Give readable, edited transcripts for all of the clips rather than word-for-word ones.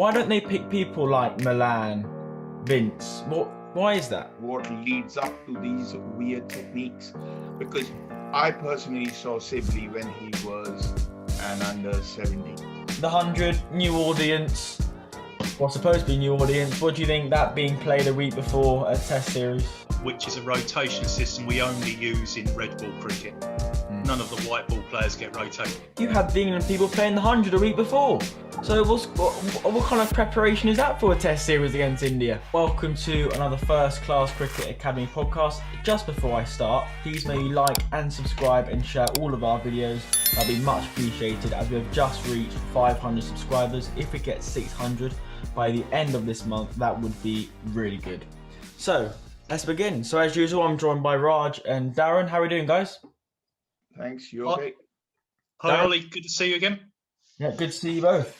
Why don't they pick people like Milan, Vince? Why is that? What leads up to these weird techniques? Because I personally saw Sibley when he was an under 17. The 100, new audience. Well, supposed to be new audience. What do you think that being played a week before a test series? Which is a rotation system we only use in red ball cricket. None of the white ball players get rotated. You had the England people playing the 100 a week before. So what kind of preparation is that for a test series against India? Welcome to another First Class Cricket Academy podcast. Just before I start, please maybe like and subscribe and share all of our videos. That'd be much appreciated as we have just reached 500 subscribers. If we get 600 by the end of this month, that would be really good. So let's begin. So as usual, I'm joined by Raj and Darren. How are we doing, guys? Thanks, you okay? Hi, Ollie. Good to see you again. Yeah, good to see you both.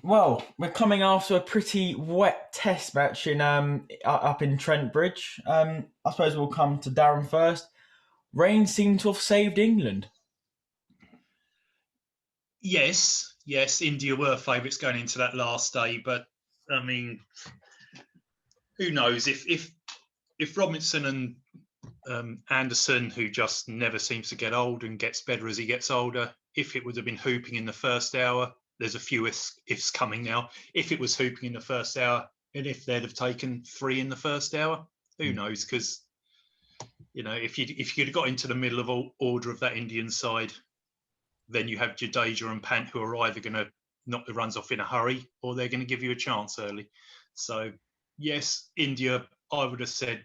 Well, we're coming after a pretty wet test match in up in Trent Bridge. I suppose we'll come to Darren first. Rain seemed to have saved England. Yes, India were favourites going into that last day, but I mean, who knows if Robinson and Anderson, who just never seems to get old and gets better as he gets older, if it would have been hooping in the first hour, there's a few ifs coming now. If it was hooping in the first hour, and if they'd have taken 3 in the first hour, who knows? Because if you'd have got into the middle of order of that Indian side, then you have Jadeja and Pant, who are either going to knock the runs off in a hurry or they're going to give you a chance early. So yes, India, I would have said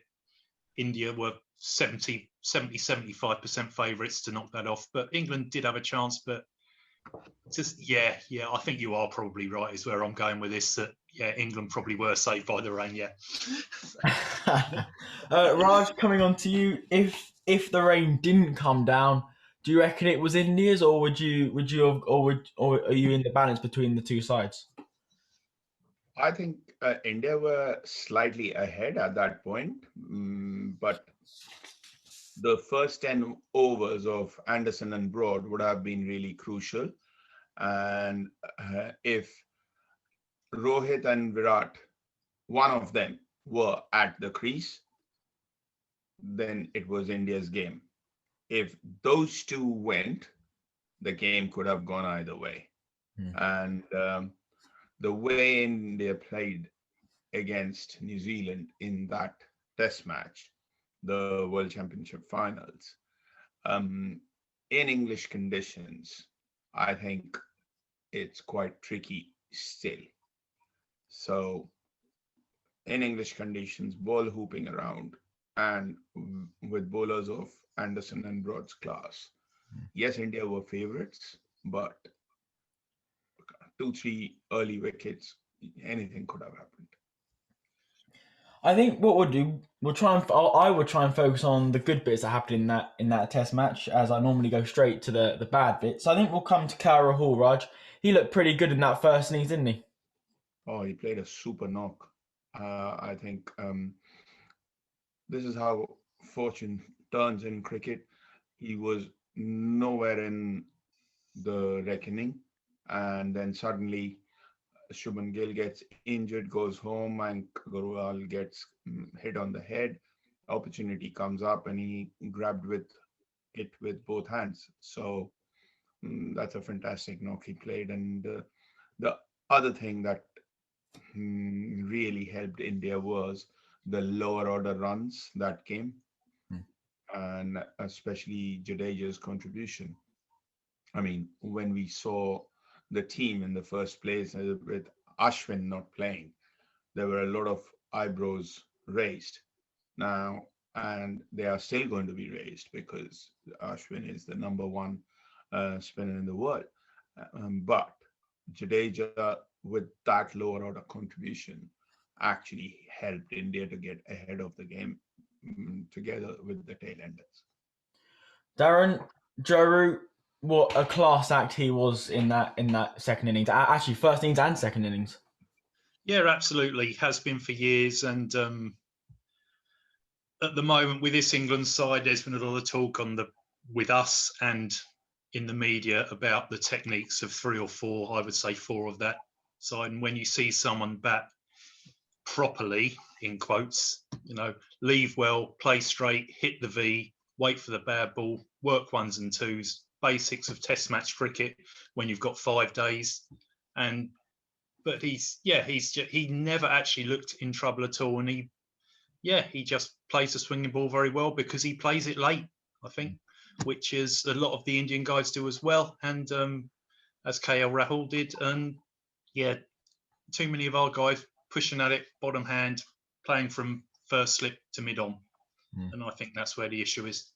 India were 75% favourites to knock that off, but England did have a chance. But just I think you are probably right, is where I'm going with this. That England probably were saved by the rain. Raj, coming on to you. If the rain didn't come down, do you reckon it was India's, or are you in the balance between the two sides? I think India were slightly ahead at that point, but the first 10 overs of Anderson and Broad would have been really crucial. And if Rohit and Virat, one of them, were at the crease, then it was India's game. If those two went, the game could have gone either way. And the way India played against New Zealand in that test match, the World Championship finals, in English conditions, I think it's quite tricky still. So in English conditions, ball hooping around and with bowlers of Anderson and Broad's class, yes, India were favourites, but 2-3 early wickets, anything could have happened. I think what we'll do, I will try and focus on the good bits that happened in that test match, as I normally go straight to the bad bits. So I think we'll come to KL Rahul, Raj. He looked pretty good in that first innings, didn't he? Oh, he played a super knock. I think this is how fortune turns in cricket. He was nowhere in the reckoning, and then suddenly Shubman Gill gets injured, goes home, and Agarwal gets hit on the head. Opportunity comes up, and he grabbed it with both hands. So that's a fantastic knock he played. And the other thing that really helped India was the lower order runs that came, and especially Jadeja's contribution. I mean, when we saw the team in the first place with Ashwin not playing, there were a lot of eyebrows raised now, and they are still going to be raised because Ashwin is the number one spinner in the world. But Jadeja, with that lower order contribution, actually helped India to get ahead of the game together with the tailenders. Darren, Joe Root, what a class act he was in that second innings. Actually, first innings and second innings. Yeah, absolutely. Has been for years. And at the moment, with this England side, there's been a lot of talk with us and in the media about the techniques of 3 or 4. I would say 4 of that side. And when you see someone bat properly, in quotes, leave well, play straight, hit the V, wait for the bad ball, work ones and twos, basics of Test match cricket when you've got 5 days. But he never actually looked in trouble at all, and he just plays the swinging ball very well because he plays it late, I think, which is a lot of the Indian guys do as well, and as KL Rahul did, and too many of our guys pushing at it bottom hand, playing from first slip to mid on, and I think that's where the issue is.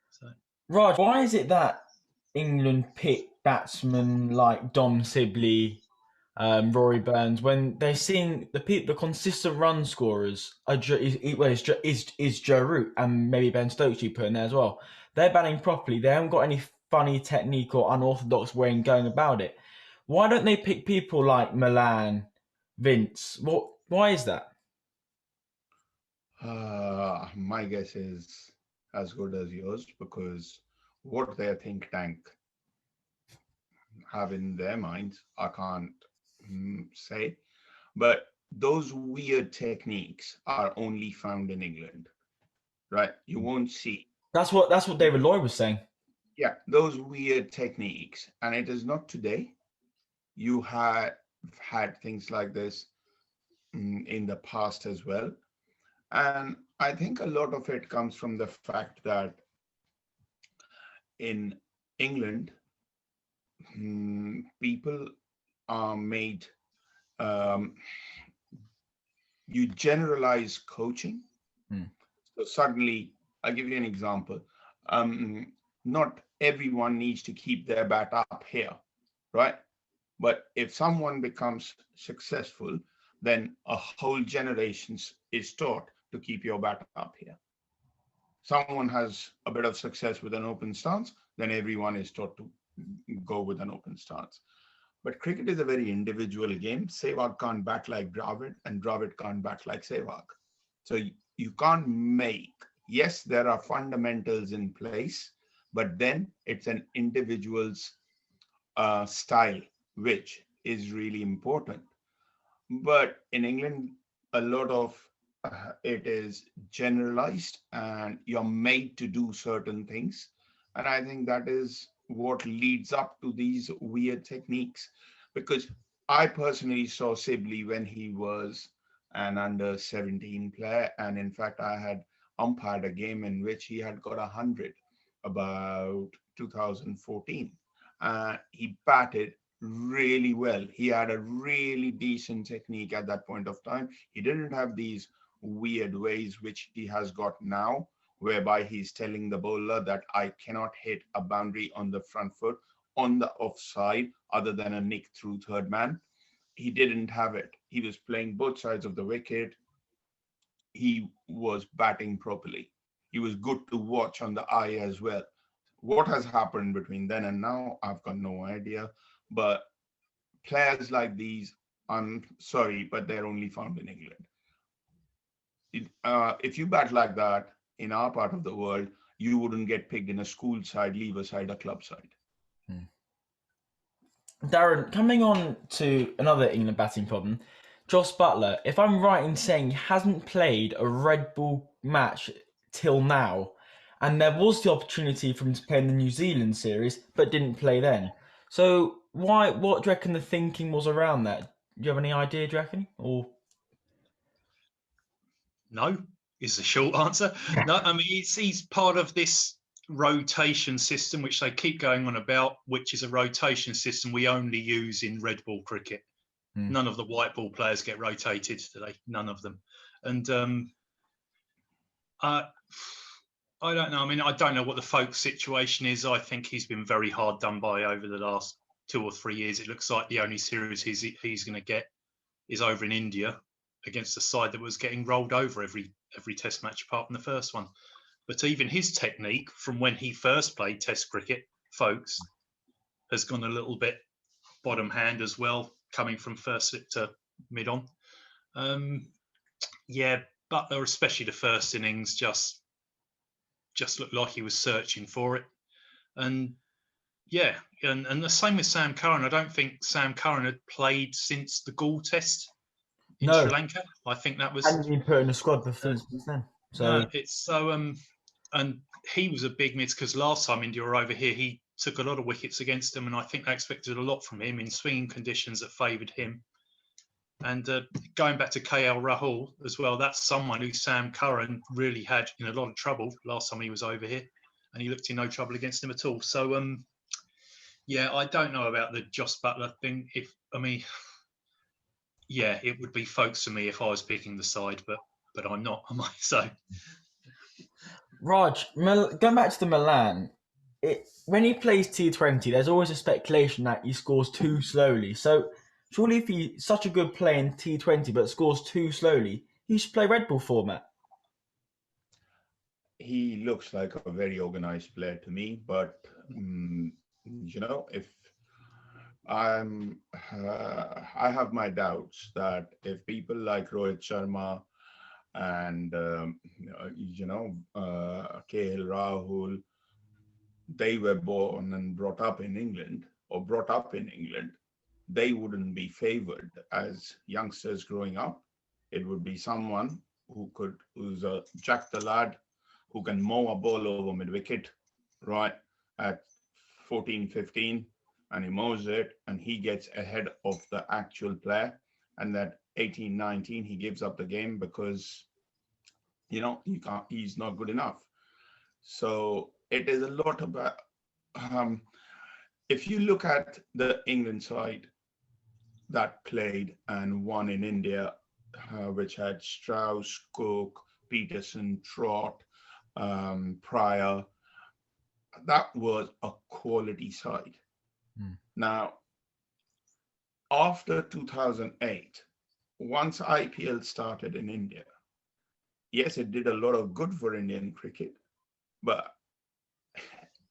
So. Raj, why is it that England pick batsmen like Dom Sibley, Rory Burns, when they're seeing the consistent run scorers is Joe Root and maybe Ben Stokes you put in there as well. They're batting properly. They haven't got any funny technique or unorthodox way in going about it. Why don't they pick people like Milan, Vince? Why is that? My guess is as good as yours, because what their think tank have in their minds, I can't say. But those weird techniques are only found in England, right? You won't see. That's what David Lloyd was saying. Yeah, those weird techniques, and it is not today. You had things like this in the past as well, and I think a lot of it comes from the fact that in England, people are made. You generalize coaching. So suddenly, I'll give you an example. Not everyone needs to keep their bat up here, right? But if someone becomes successful, then a whole generation is taught to keep your bat up here. Someone has a bit of success with an open stance, then everyone is taught to go with an open stance. But cricket is a very individual game. Sehwag can't bat like Dravid, and Dravid can't bat like Sehwag. So you can't make, yes, there are fundamentals in place, but then it's an individual's style, which is really important. But in England, a lot of it is generalized, and you're made to do certain things. And I think that is what leads up to these weird techniques. Because I personally saw Sibley when he was an under 17 player. And in fact, I had umpired a game in which he had got 100 about 2014. He batted really well. He had a really decent technique at that point of time. He didn't have these weird ways which he has got now, whereby he's telling the bowler that I cannot hit a boundary on the front foot on the offside other than a nick through third man. He didn't have it. He was playing both sides of the wicket. He was batting properly. He was good to watch on the eye as well. What has happened between then and now, I've got no idea. But players like these, I'm sorry, but they're only found in England. If you bat like that in our part of the world, you wouldn't get picked in a school side, leaver side, or club side. Darren, coming on to another England batting problem, Joss Buttler, if I'm right in saying he hasn't played a red ball match till now, and there was the opportunity for him to play in the New Zealand series, but didn't play then. So what do you reckon the thinking was around that? Do you have any idea, do you reckon? Or no, is the short answer. No, I mean, he's part of this rotation system, which they keep going on about, which is a rotation system we only use in red ball cricket. None of the white ball players get rotated today, none of them. And I don't know. I mean, I don't know what the Folkes situation is. I think he's been very hard done by over the last 2 or 3 years. It looks like the only series he's going to get is over in India against a side that was getting rolled over every Test match apart from the first one. But even his technique from when he first played Test cricket, Folkes, has gone a little bit bottom hand as well, coming from first slip to mid on. Butler, especially the first innings, just looked like he was searching for it. And Yeah, and the same with Sam Curran. I don't think Sam Curran had played since the Gaul Test in No, Sri Lanka. I think that was hadn't been put in the squad since then. So no. It's so and he was a big miss because last time India were over here, he took a lot of wickets against them, and I think they expected a lot from him in swinging conditions that favoured him. And going back to KL Rahul as well, that's someone who Sam Curran really had in a lot of trouble last time he was over here, and he looked in no trouble against him at all. So yeah, I don't know about the Joss Butler thing. Yeah, it would be Folkes for me if I was picking the side, but I'm not, am I? So Raj, going back to the Milan, when he plays T20, there's always a speculation that he scores too slowly. So surely if he's such a good player in T20 but scores too slowly, he should play Red Bull format. He looks like a very organized player to me, but if I have my doubts that if people like Rohit Sharma and KL Rahul, they were born and brought up in England, they wouldn't be favored as youngsters growing up. It would be someone who's a Jack the lad, who can mow a ball over mid wicket, right, at 14, 15, and he mows it and he gets ahead of the actual player. And that 18, 19, he gives up the game because, he's not good enough. So it is a lot about, if you look at the England side that played and won in India, which had Strauss, Cook, Peterson, Trott, Pryor, that was a quality side. Now, after 2008, once IPL started in India, yes, it did a lot of good for Indian cricket, but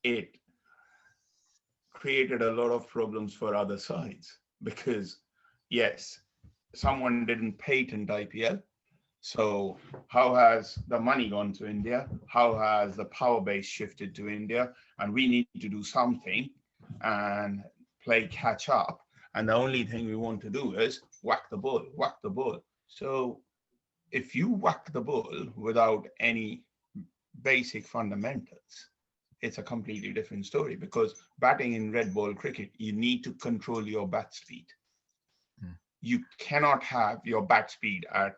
it created a lot of problems for other sides because, yes, someone didn't patent IPL. So how has the money gone to India? How has the power base shifted to India? And we need to do something and play catch up. And the only thing we want to do is whack the ball. So if you whack the ball without any basic fundamentals, it's a completely different story, because batting in red ball cricket, you need to control your bat speed. You cannot have your bat speed at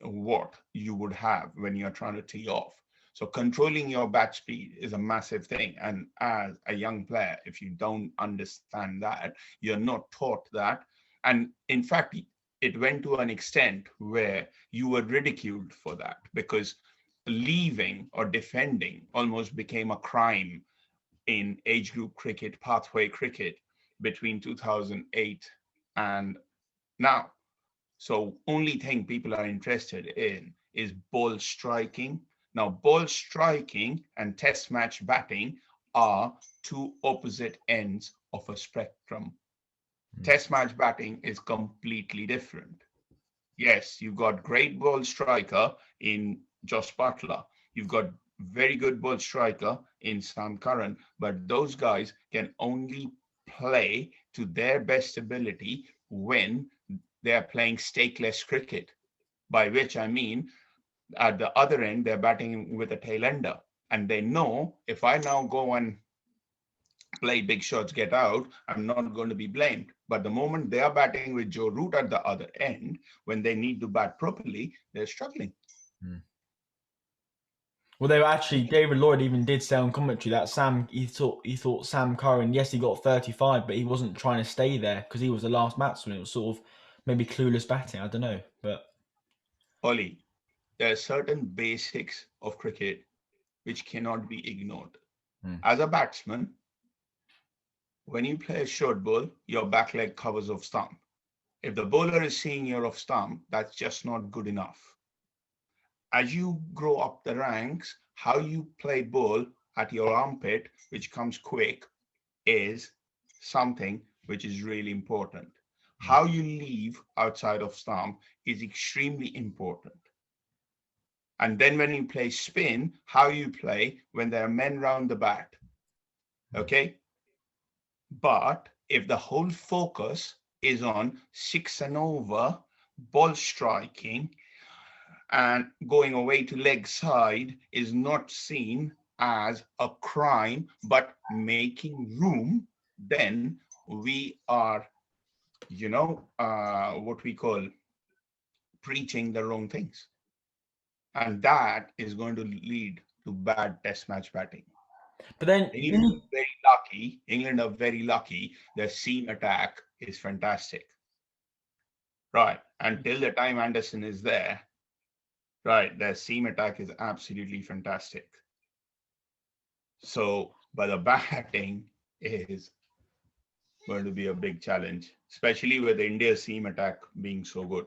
what you would have when you're trying to tee off. So controlling your bat speed is a massive thing. And as a young player, if you don't understand that, you're not taught that. And in fact, it went to an extent where you were ridiculed for that, because leaving or defending almost became a crime in age group cricket, pathway cricket, between 2008 and now. So only thing people are interested in is ball striking. Now, ball striking and test match batting are two opposite ends of a spectrum. Test match batting is completely different. Yes, you've got great ball striker in Joss Butler. You've got very good ball striker in Sam Curran, but those guys can only play to their best ability when they're playing stakeless cricket, by which I mean at the other end, they're batting with a tail ender. And they know if I now go and play big shots, get out, I'm not going to be blamed. But the moment they are batting with Joe Root at the other end, when they need to bat properly, they're struggling. Well, they were actually, David Lloyd even did say on commentary that he thought Sam Curran, yes, he got 35, but he wasn't trying to stay there because he was the last batsman. It was sort of maybe clueless batting. I don't know, but Ollie, there are certain basics of cricket which cannot be ignored. As a batsman, when you play a short ball, your back leg covers off stump. If the bowler is seeing you're off stump, that's just not good enough. As you grow up the ranks, how you play ball at your armpit, which comes quick, is something which is really important. How you leave outside of stump is extremely important. And then when you play spin, how you play when there are men round the bat. Okay. But if the whole focus is on 6 and over, ball striking, and going away to leg side is not seen as a crime, but making room, then we are, what we call preaching the wrong things. And that is going to lead to bad test match batting. But then England are very lucky. Their seam attack is fantastic. Right. Until the time Anderson is there, right, their seam attack is absolutely fantastic. So, but the batting is going to be a big challenge, especially with India's seam attack being so good.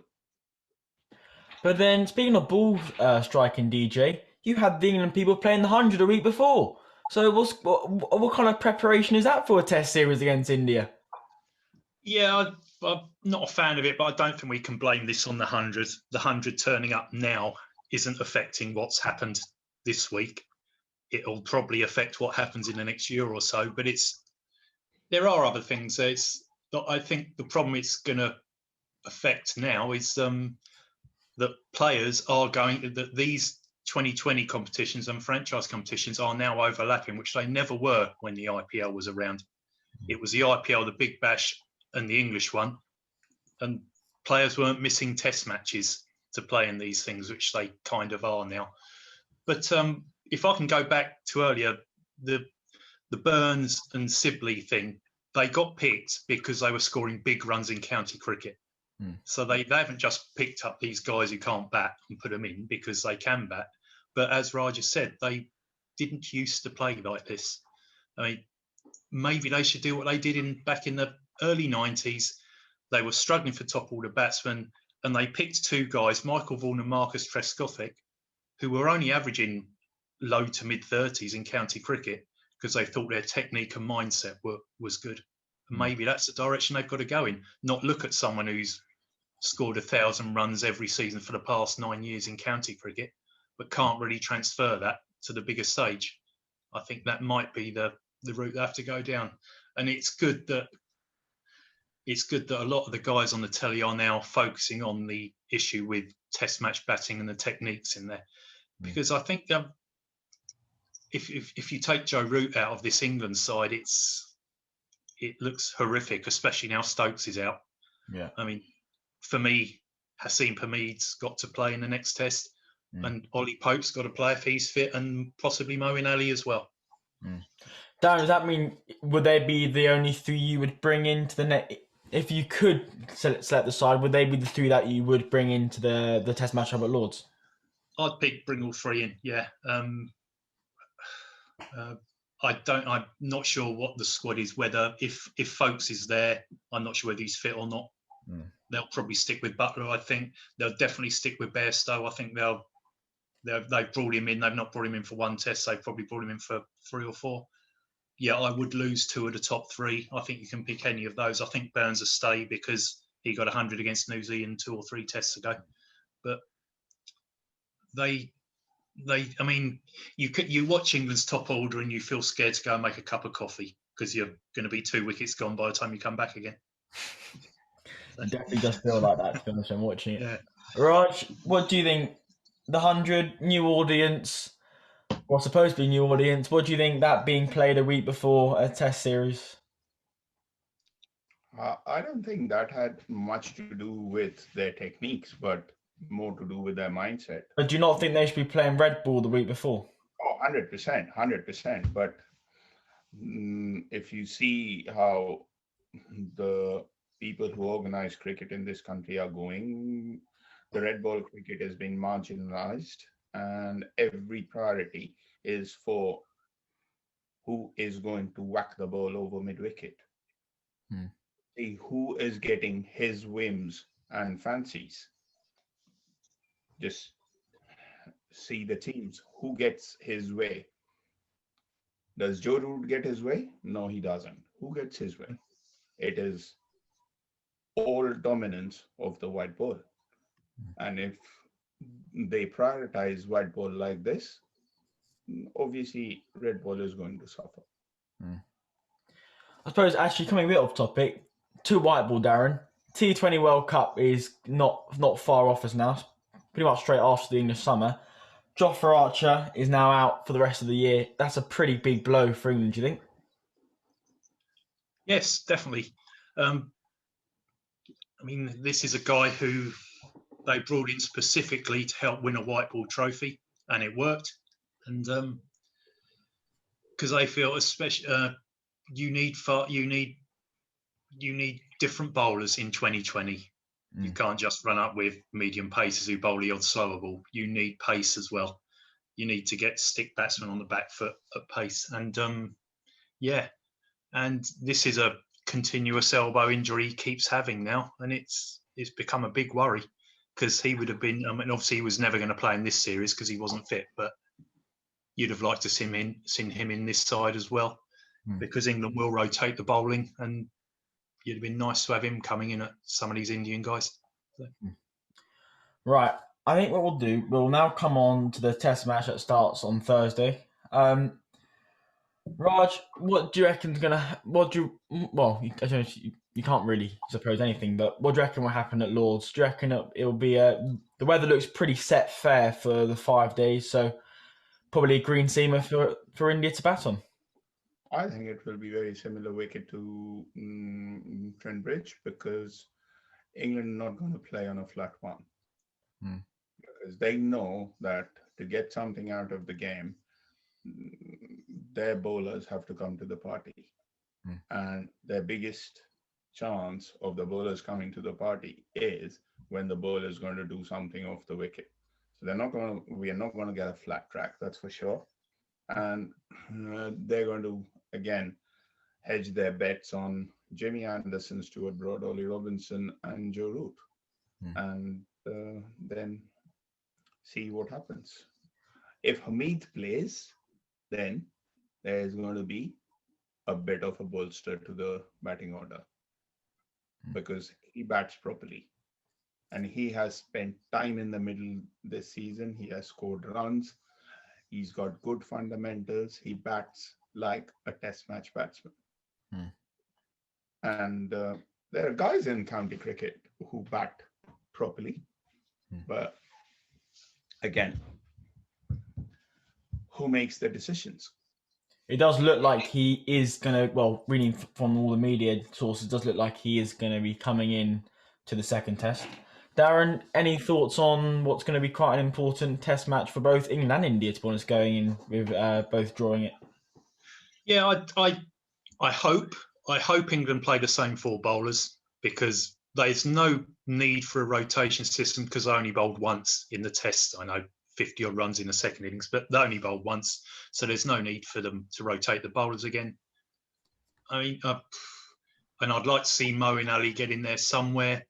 But then, speaking of ball striking, DJ, you had the England people playing the 100 a week before. So what kind of preparation is that for a test series against India? Yeah, I'm not a fan of it, but I don't think we can blame this on the 100. The 100 turning up now isn't affecting what's happened this week. It'll probably affect what happens in the next year or so, but there are other things. I think the problem it's going to affect now is that players are that these 2020 competitions and franchise competitions are now overlapping, which they never were when the IPL was around. It was the IPL, the Big Bash, and the English one, and players weren't missing test matches to play in these things, which they kind of are now. But if I can go back to earlier, the Burns and Sibley thing, they got picked because they were scoring big runs in county cricket. So they haven't just picked up these guys who can't bat and put them in because they can bat. But as Raja said, they didn't used to play like this. I mean, maybe they should do what they did back in the early 90s. They were struggling for top order batsmen, and they picked two guys, Michael Vaughan and Marcus Trescothick, who were only averaging low to mid 30s in county cricket because they thought their technique and mindset was good. And maybe that's the direction they've got to go in, not look at someone who's scored 1,000 runs every season for the past 9 years in county cricket, but can't really transfer that to the bigger stage. I think that might be the route they have to go down. And it's good that a lot of the guys on the telly are now focusing on the issue with test match batting and the techniques in there. Because I think if you take Joe Root out of this England side, it looks horrific, especially now Stokes is out. Yeah. I mean, for me, Haseem Hamid's got to play in the next test, and Ollie Pope's got to play if he's fit, and possibly Moeen Ali as well. Dan, does that mean would they be the only three you would bring into the net? If you could select the side, would they be the three that you would bring into the test matchup at Lords? I'd bring all three in, yeah. I'm not sure what the squad is, whether if Folkes is there, I'm not sure whether he's fit or not. They'll probably stick with Butler, I think. They'll definitely stick with Bairstow. I think they've brought him in. They've not brought him in for one test. They've probably brought him in for 3 or 4. Yeah, I would lose 2 of the top 3. I think you can pick any of those. I think Burns will stay because he got 100 against New Zealand 2 or 3 tests ago. But I mean, you watch England's top order and you feel scared to go and make a cup of coffee because you're going to be 2 wickets gone by the time you come back again. It definitely does feel like that, to be honest, when watching it. Yeah. Raj, what do you think? The 100, new audience, or supposed to be new audience, what do you think that being played a week before a test series? I don't think that had much to do with their techniques, but more to do with their mindset. But do you not think they should be playing red ball the week before? Oh, 100%. But if you see how the people who organize cricket in this country are going, the red ball cricket has been marginalized, and every priority is for who is going to whack the ball over mid-wicket. See who is getting his whims and fancies. Just see the teams. Who gets his way? Does Joe Root get his way? No, he doesn't. Who gets his way? It is all dominance of the white ball. And if they prioritize white ball like this, obviously red ball is going to suffer. I suppose actually coming a bit off topic, to white ball, Darren. T20 World Cup is not far off us now. Pretty much straight after the English summer. Jofra Archer is now out for the rest of the year. That's a pretty big blow for England, do you think? Yes, definitely. I mean, this is a guy who they brought in specifically to help win a white ball trophy, and it worked. And because they feel, especially, you need different bowlers in 2020. You can't just run up with medium pacers who bowl the odd slower ball. You need pace as well. You need to get stick batsmen on the back foot at pace. And and this is a continuous elbow injury he keeps having now, and it's become a big worry because he would have been. I mean, obviously he was never going to play in this series because he wasn't fit, but you'd have liked to seen him in this side as well, because England will rotate the bowling, and it'd have been nice to have him coming in at some of these Indian guys. So. Right. I think what we'll do, we'll now come on to the test match that starts on Thursday. Raj, what do you reckon is gonna? I don't know, you can't really suppose anything, but what do you reckon will happen at Lords? Do you reckon it'll be the weather looks pretty set fair for the 5 days, so probably a green seamer for India to bat on. I think it will be very similar wicket to Trent Bridge, because England are not going to play on a flat one. Because they know that to get something out of the game, their bowlers have to come to the party. And their biggest chance of the bowlers coming to the party is when the bowler is going to do something off the wicket. So we are not going to get a flat track, that's for sure. And they're going to, again, hedge their bets on Jimmy Anderson, Stuart Broad, Ollie Robinson, and Joe Root. And then see what happens. If Hamid plays, then there's going to be a bit of a bolster to the batting order, because he bats properly. And he has spent time in the middle this season. He has scored runs. He's got good fundamentals. He bats like a test match batsman. And there are guys in county cricket who bat properly. But again, who makes the decisions? It does look like he is going to, reading from all the media sources, it does look like he is going to be coming in to the second test. Darren, any thoughts on what's going to be quite an important test match for both England and India, to be honest, going in with both drawing it? Yeah, I hope England play the same 4 bowlers, because there's no need for a rotation system, because I only bowled once in the test. I know 50 odd runs in the second innings, but they only bowled once, so there's no need for them to rotate the bowlers again. I mean, and I'd like to see Moeen Ali get in there somewhere.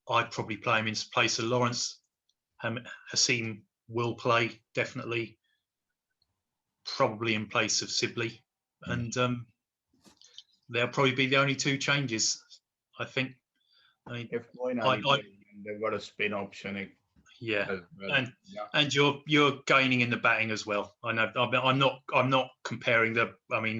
I'd probably play him in place of Lawrence. Haseem will play, definitely. Probably in place of Sibley. And there'll probably be the only 2 changes, I think. I mean, if Moeen Ali plays, they've got a spin option. Yeah, and you're gaining in the batting as well. I know. I'm not comparing the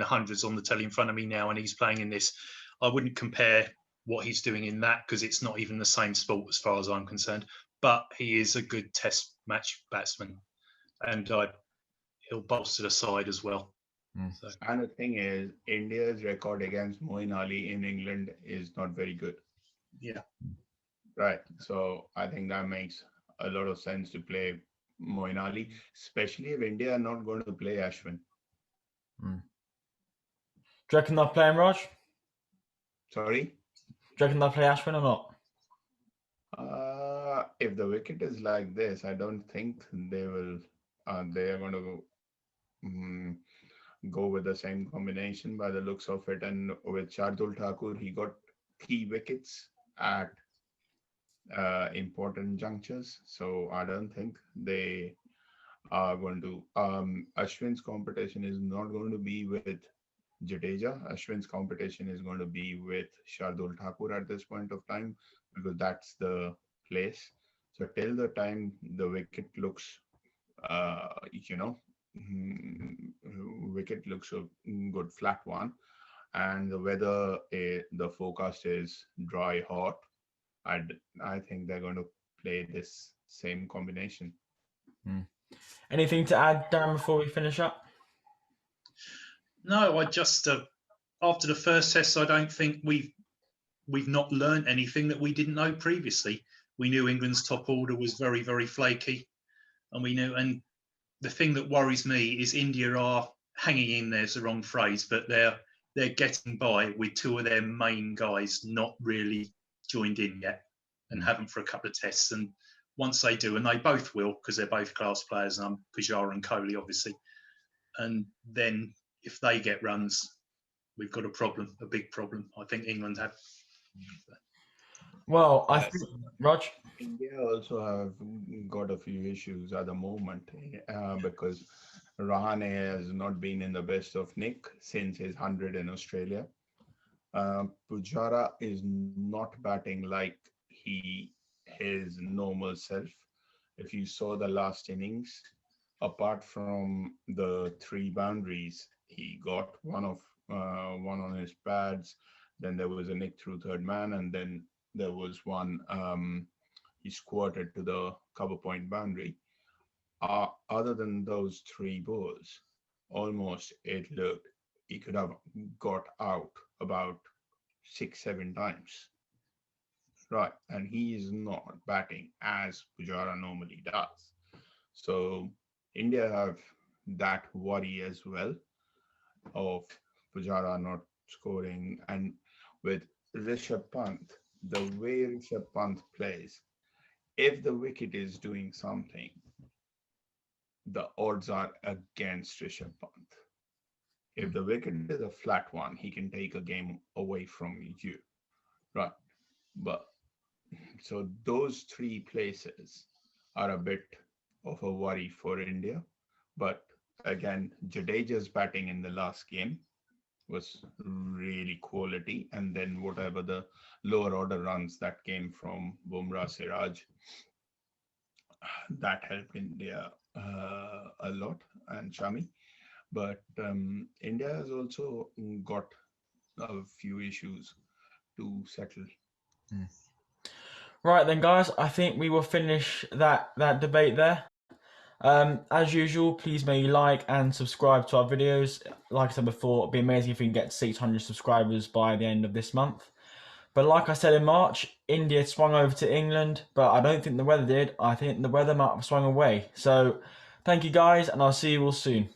hundreds on the telly in front of me now, and he's playing in this. I wouldn't compare what he's doing in that, because it's not even the same sport as far as I'm concerned. But he is a good test match batsman, and he'll bolster the side as well. So. And the thing is, India's record against Moeen Ali in England is not very good. Yeah. Right. So I think that makes a lot of sense to play Moeen Ali, especially if India are not going to play Ashwin. Do you reckon they'll play him, Raj? Sorry? Do you reckon they'll play Ashwin or not? If the wicket is like this, I don't think they will. They are going to go with the same combination by the looks of it. And with Shardul Thakur, he got key wickets at important junctures. So I don't think they are going to. Ashwin's competition is not going to be with Jadeja. Ashwin's competition is going to be with Shardul Thakur at this point of time, because that's the place. So till the time the wicket looks, wicket looks a good flat one, and the weather, the forecast is dry, hot. I think they're going to play this same combination. Anything to add, Darren, before we finish up? No, I just after the first test, I don't think we've not learned anything that we didn't know previously. We knew England's top order was very, very flaky, and we knew. And the thing that worries me is India are hanging in there's the wrong phrase, but they're getting by with two of their main guys not really joined in yet and haven't for a couple of tests. And once they do, and they both will, because they're both class players, and Pujara and Kohli, obviously. And then if they get runs, we've got a problem, a big problem. I think England have. Well, I think, Raj? India also have got a few issues at the moment because Rahane has not been in the best of nick since his 100 in Australia. Pujara is not batting like his normal self. If you saw the last innings, apart from the 3 boundaries, he got one on his pads. Then there was a nick through third man, and then there was one he squatted to the cover point boundary. Other than those 3 balls, almost it looked he could have got out about 6-7 times. Right, and he is not batting as Pujara normally does. So India have that worry as well of Pujara not scoring. And with Rishabh Pant, the way Rishabh Pant plays, if the wicket is doing something, the odds are against Rishabh Pant. If the wicket is a flat one, he can take a game away from you. Right. But so those 3 places are a bit of a worry for India. But again, Jadeja's batting in the last game was really quality. And then whatever the lower order runs that came from Bumrah, Siraj, that helped India a lot, and Shami. But India has also got a few issues to settle. Right then, guys, I think we will finish that debate there. As usual, please may you like and subscribe to our videos. Like I said before, it'd be amazing if we can get 600 subscribers by the end of this month. But like I said in March, India swung over to England, but I don't think the weather did. I think the weather might have swung away. So thank you guys, and I'll see you all soon.